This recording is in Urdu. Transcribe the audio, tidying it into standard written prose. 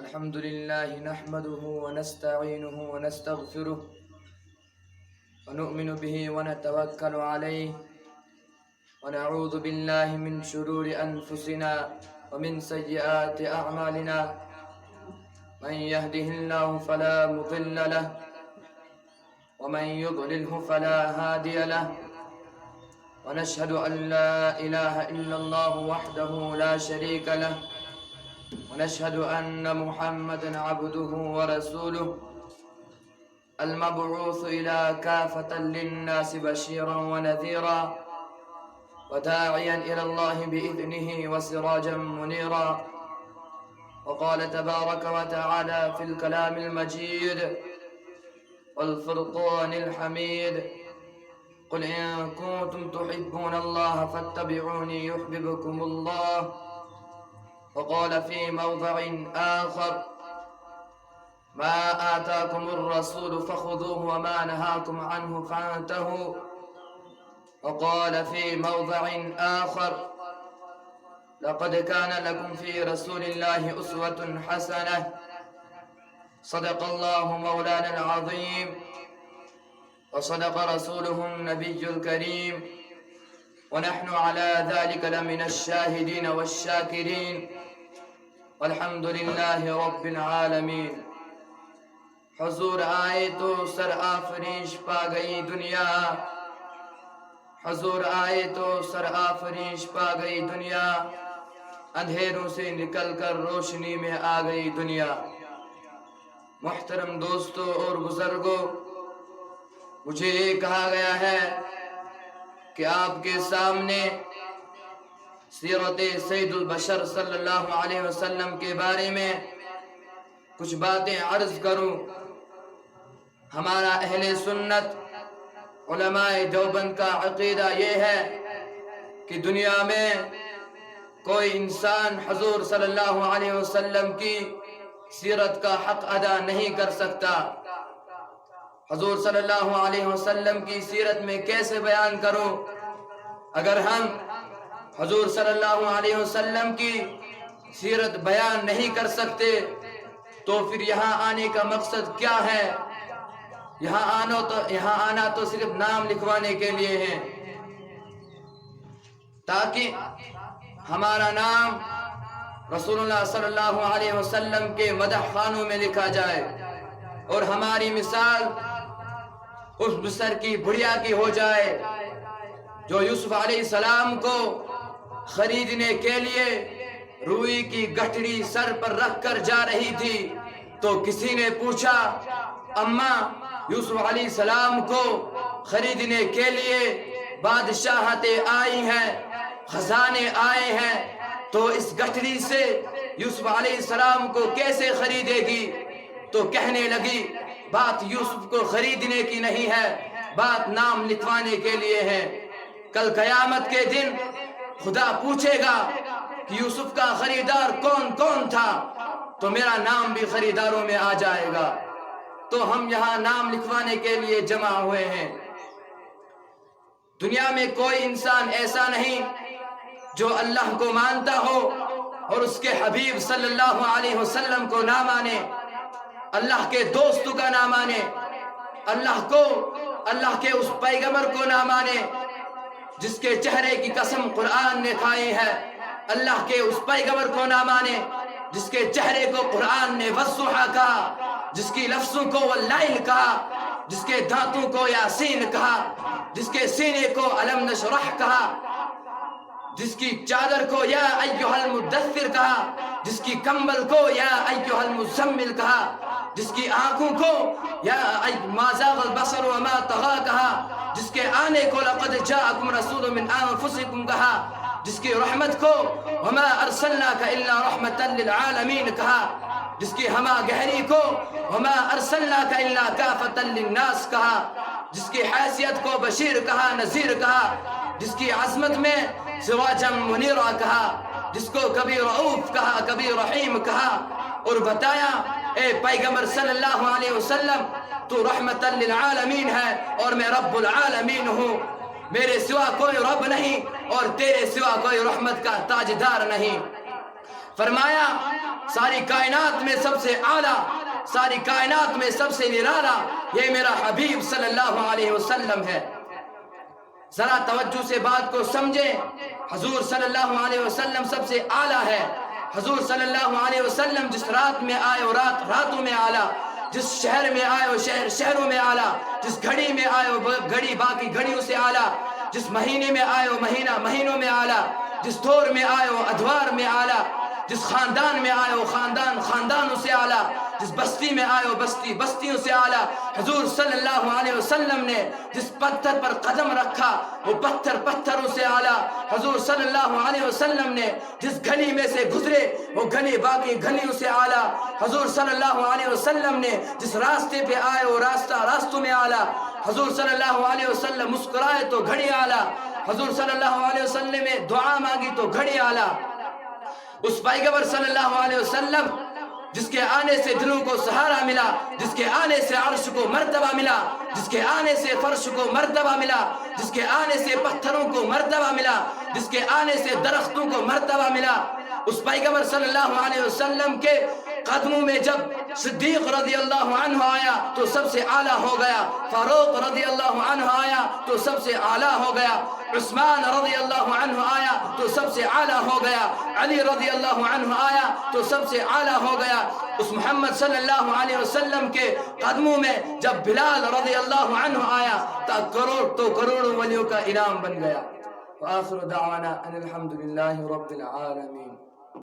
الحمد لله نحمده ونستعينه ونستغفره ونؤمن به ونتوكل عليه ونعوذ بالله من شرور أنفسنا ومن سيئات أعمالنا من يهده الله فلا مضل له ومن يضلله فلا هادي له ونشهد أن لا إله إلا الله وحده لا شريك له ونشهد أن محمدًا عبده ورسوله المبعوث إلى كافة للناس بشيرا ونذيرا وداعيا إلى الله بإذنه وسراجا منيرا. وقال تبارك وتعالى في الكلام المجيد والفرقان الحميد: قل إن كنتم تحبون الله فاتبعوني يحببكم الله. وقال في موضع آخر: ما آتاكم الرسول فخذوه وما نهاكم عنه فانتهوا. وقال في موضع آخر: لقد كان لكم في رسول الله أسوة حسنة. صدق الله مولانا العظيم وصدق رسوله النبي الكريم ونحن على ذلك لمن الشاهدين والشاكرين والحمد لله رب العالمین. حضور آئے تو سر آفریش پا گئی دنیا، حضور آئے تو سر آفریش پا گئی دنیا، اندھیروں سے نکل کر روشنی میں آ گئی دنیا. محترم دوستو اور بزرگوں، مجھے یہ کہا گیا ہے کہ آپ کے سامنے سیرت سید البشر صلی اللہ علیہ وسلم کے بارے میں کچھ باتیں عرض کروں. ہمارا اہل سنت علماء دیوبند کا عقیدہ یہ ہے کہ دنیا میں کوئی انسان حضور صلی اللہ علیہ وسلم کی سیرت کا حق ادا نہیں کر سکتا. حضور صلی اللہ علیہ وسلم کی سیرت میں کیسے بیان کروں؟ اگر ہم حضور صلی اللہ علیہ وسلم کی سیرت بیان نہیں کر سکتے تو پھر یہاں آنے کا مقصد کیا ہے؟ یہاں آنا تو صرف نام لکھوانے کے لیے ہے، تاکہ ہمارا نام رسول اللہ صلی اللہ علیہ وسلم کے مدح خانوں میں لکھا جائے اور ہماری مثال اس مصر کی بڑھیا کی ہو جائے جو یوسف علیہ السلام کو خریدنے کے لیے روئی کی گٹھڑی سر پر رکھ کر جا رہی تھی تو کسی نے پوچھا: اماں، یوسف علیہ السلام کو خریدنے کے لیے بادشاہتیں آئی ہیں، خزانے آئے ہیں، تو اس گٹھڑی سے یوسف علیہ السلام کو کیسے خریدے گی؟ تو کہنے لگی: بات یوسف کو خریدنے کی نہیں ہے، بات نام لکھوانے کے لیے ہے. کل قیامت کے دن خدا پوچھے گا کہ یوسف کا خریدار کون کون تھا، تو میرا نام بھی خریداروں میں آ جائے گا. تو ہم یہاں نام لکھوانے کے لیے جمع ہوئے ہیں. دنیا میں کوئی انسان ایسا نہیں جو اللہ کو مانتا ہو اور اس کے حبیب صلی اللہ علیہ وسلم کو نہ مانے، اللہ کے دوست کا نہ مانے، اللہ کے اس پیغمبر کو نہ مانے جس کے چہرے کی قسم قرآن نے کھائی ہے، اللہ کے اس پیغمبر کو نہ مانے جس کے چہرے کو قرآن نے والضحیٰ کہا، جس کی لفظوں کو واللیل کہا، جس کے دانتوں کو یاسین کہا، جس کے سینے کو الم نشرح کہا، جس کی چادر کو یا ایھا المدثر کہا، جس کی کمبل کو یا ایھا المزمل کہا، جس کی آنکھوں کو یا ما زاغ البصر وما طغى کہا، جس کے آنے کو لقد جاءکم رسول من انفسکم کہا، جس کی رحمت کو وما ارسلناک الا رحمتا للعالمین کہا، جس کی ہما گہری کو وما ارسلناک الا کافتا للناس کہا، جس کی حیثیت کو بشیر کہا، نذیر کہا، جس کی عظمت میں سراجا منیرا کہا، جس کو کبھی رؤوف کہا، کبھی رحیم کہا، اور بتایا: اے پیغمبر صلی اللہ علیہ وسلم، تو رحمت للعالمین ہے اور میں رب العالمین ہوں. میرے سوا کوئی رب نہیں اور تیرے سوا کوئی رحمت کا تاجدار نہیں. فرمایا ساری کائنات میں سب سے اعلیٰ، ساری کائنات میں سب سے نرالا یہ میرا حبیب صلی اللہ علیہ وسلم ہے۔ ذرا توجہ سے بات کو سمجھیں، حضور صلی اللہ علیہ وسلم سب سے اعلیٰ ہے۔ حضور صلی اللہ علیہ وسلم جس رات میں آئے وہ راتوں میں اعلیٰ، جس شہر میں آئے وہ شہروں میں اعلیٰ، جس گھڑی میں آئے وہ گھڑی باقی گھڑیوں سے اعلیٰ، جس مہینے میں آئے وہ مہینوں میں اعلیٰ، جس دور میں آئے وہ ادوار میں اعلیٰ، جس خاندان میں آئے وہ خاندانوں سے اعلیٰ، جس بستی میں آئے وہ بستیوں سے اعلیٰ۔ حضور صلی اللہ علیہ وسلم نے جس پتھر پر قدم رکھا وہ پتھروں سے اعلیٰ۔ حضور صلی اللہ علیہ وسلم نے جس گلی میں سے گزرے وہ گلی باقی گلیوں سے اعلیٰ۔ حضور صلی اللہ علیہ وسلم نے جس راستے پہ آئے وہ راستوں میں اعلیٰ۔ حضور صلی اللہ علیہ وسلم مسکرائے تو گھڑی اعلیٰ۔ حضور صلی اللہ علیہ وسلم نے دعا مانگی تو گھڑی اعلیٰ۔ اس پیغمبر صلی اللہ علیہ وسلم جس کے آنے سے دلوں کو سہارا ملا، جس کے آنے سے عرش کو مرتبہ ملا، جس کے آنے سے فرش کو مرتبہ ملا، جس کے آنے سے پتھروں کو مرتبہ ملا، جس کے آنے سے درختوں کو مرتبہ ملا، اس پیغمبر صلی اللہ علیہ وسلم کے قدموں میں جب صدیق رضی اللہ عنہ آیا تو سب سے اعلیٰ ہو گیا، فاروق رضی اللہ عنہ آیا تو سب سے اعلیٰ ہو گیا، عثمان رضی اللہ عنہ آیا تو سب سے اعلیٰ ہو گیا، علی رضی اللہ عنہ آیا تو سب سے اعلیٰ ہو گیا۔ اس محمد صلی اللہ علیہ وسلم کے قدموں میں جب بلال رضی اللہ عنہ آیا تو کروڑوں ولیوں کا انعام بن گیا۔ وآخر دعوانا ان الحمد للہ رب العالمین۔